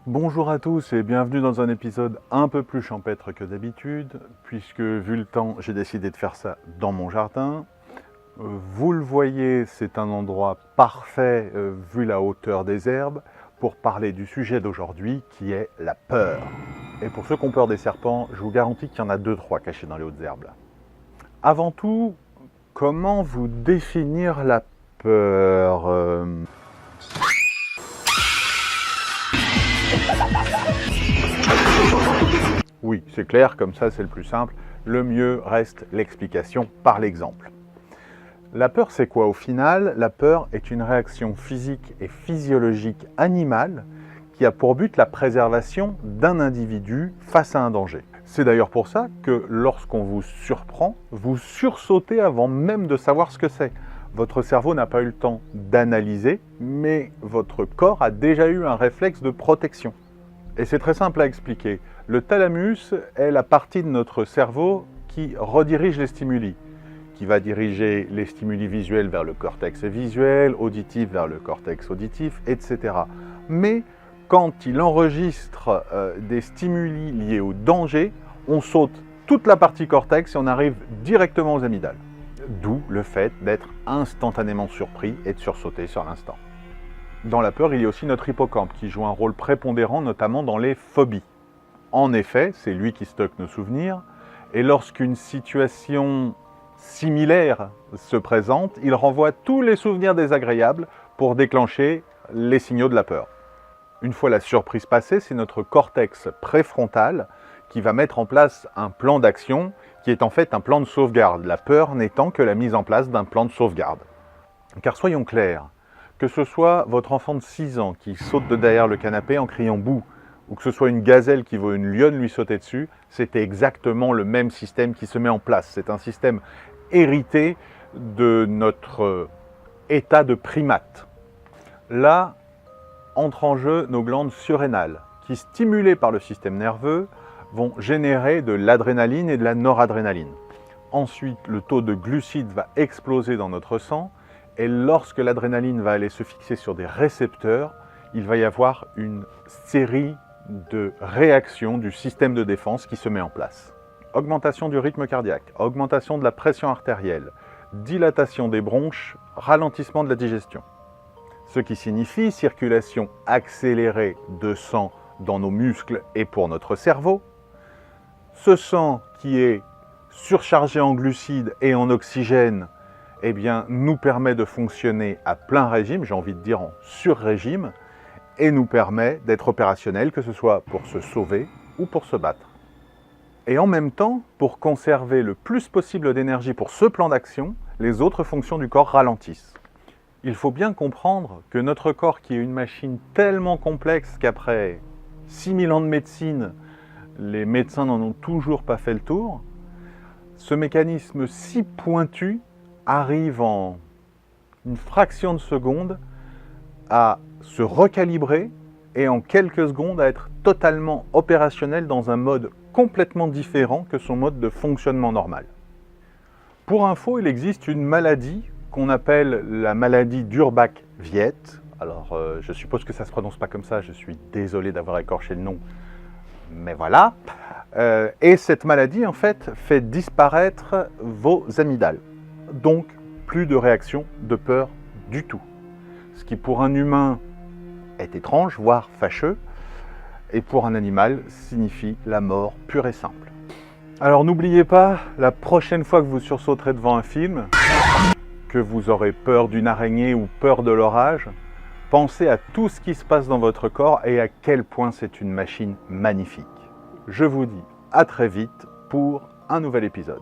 Bonjour à tous et bienvenue dans un épisode un peu plus champêtre que d'habitude, puisque vu le temps, j'ai décidé de faire ça dans mon jardin. Vous le voyez, c'est un endroit parfait, vu la hauteur des herbes, pour parler du sujet d'aujourd'hui qui est la peur. Et pour ceux qui ont peur des serpents, je vous garantis qu'il y en a 2-3 cachés dans les hautes herbes. Avant tout, comment vous définir la peur? Oui, c'est clair, comme ça c'est le plus simple. Le mieux reste l'explication par l'exemple. La peur, c'est quoi au final? La peur est une réaction physique et physiologique animale qui a pour but la préservation d'un individu face à un danger. C'est d'ailleurs pour ça que lorsqu'on vous surprend, vous sursautez avant même de savoir ce que c'est. Votre cerveau n'a pas eu le temps d'analyser, mais votre corps a déjà eu un réflexe de protection. Et c'est très simple à expliquer. Le thalamus est la partie de notre cerveau qui redirige les stimuli, qui va diriger les stimuli visuels vers le cortex visuel, auditif vers le cortex auditif, etc. Mais quand il enregistre des stimuli liés au danger, on saute toute la partie cortex et on arrive directement aux amygdales. D'où le fait d'être instantanément surpris et de sursauter sur l'instant. Dans la peur, il y a aussi notre hippocampe qui joue un rôle prépondérant, notamment dans les phobies. En effet, c'est lui qui stocke nos souvenirs, et lorsqu'une situation similaire se présente, il renvoie tous les souvenirs désagréables pour déclencher les signaux de la peur. Une fois la surprise passée, c'est notre cortex préfrontal qui va mettre en place un plan d'action qui est en fait un plan de sauvegarde, la peur n'étant que la mise en place d'un plan de sauvegarde. Car soyons clairs, que ce soit votre enfant de 6 ans qui saute de derrière le canapé en criant « bouh », ou que ce soit une gazelle qui voit une lionne lui sauter dessus, c'est exactement le même système qui se met en place. C'est un système hérité de notre état de primate. Là, entrent en jeu nos glandes surrénales, qui, stimulées par le système nerveux, vont générer de l'adrénaline et de la noradrénaline. Ensuite, le taux de glucides va exploser dans notre sang, et lorsque l'adrénaline va aller se fixer sur des récepteurs, il va y avoir une série de réactions du système de défense qui se met en place. Augmentation du rythme cardiaque, augmentation de la pression artérielle, dilatation des bronches, ralentissement de la digestion. Ce qui signifie circulation accélérée de sang dans nos muscles et pour notre cerveau. Ce sang qui est surchargé en glucides et en oxygène, eh bien, nous permet de fonctionner à plein régime, j'ai envie de dire en sur-régime, et nous permet d'être opérationnel, que ce soit pour se sauver ou pour se battre. Et en même temps, pour conserver le plus possible d'énergie pour ce plan d'action, les autres fonctions du corps ralentissent. Il faut bien comprendre que notre corps, qui est une machine tellement complexe qu'après 6000 ans de médecine, les médecins n'en ont toujours pas fait le tour, ce mécanisme si pointu arrive en une fraction de seconde à se recalibrer et en quelques secondes à être totalement opérationnel dans un mode complètement différent que son mode de fonctionnement normal. Pour info, il existe une maladie qu'on appelle la maladie d'Urbach-Wiett. Alors, je suppose que ça ne se prononce pas comme ça, je suis désolé d'avoir écorché le nom, mais voilà. Et cette maladie, en fait, fait disparaître vos amygdales. Donc, plus de réaction de peur du tout. Ce qui, pour un humain, est étrange, voire fâcheux, et pour un animal, signifie la mort pure et simple. Alors, n'oubliez pas, la prochaine fois que vous sursauterez devant un film, que vous aurez peur d'une araignée ou peur de l'orage, pensez à tout ce qui se passe dans votre corps et à quel point c'est une machine magnifique. Je vous dis à très vite pour un nouvel épisode.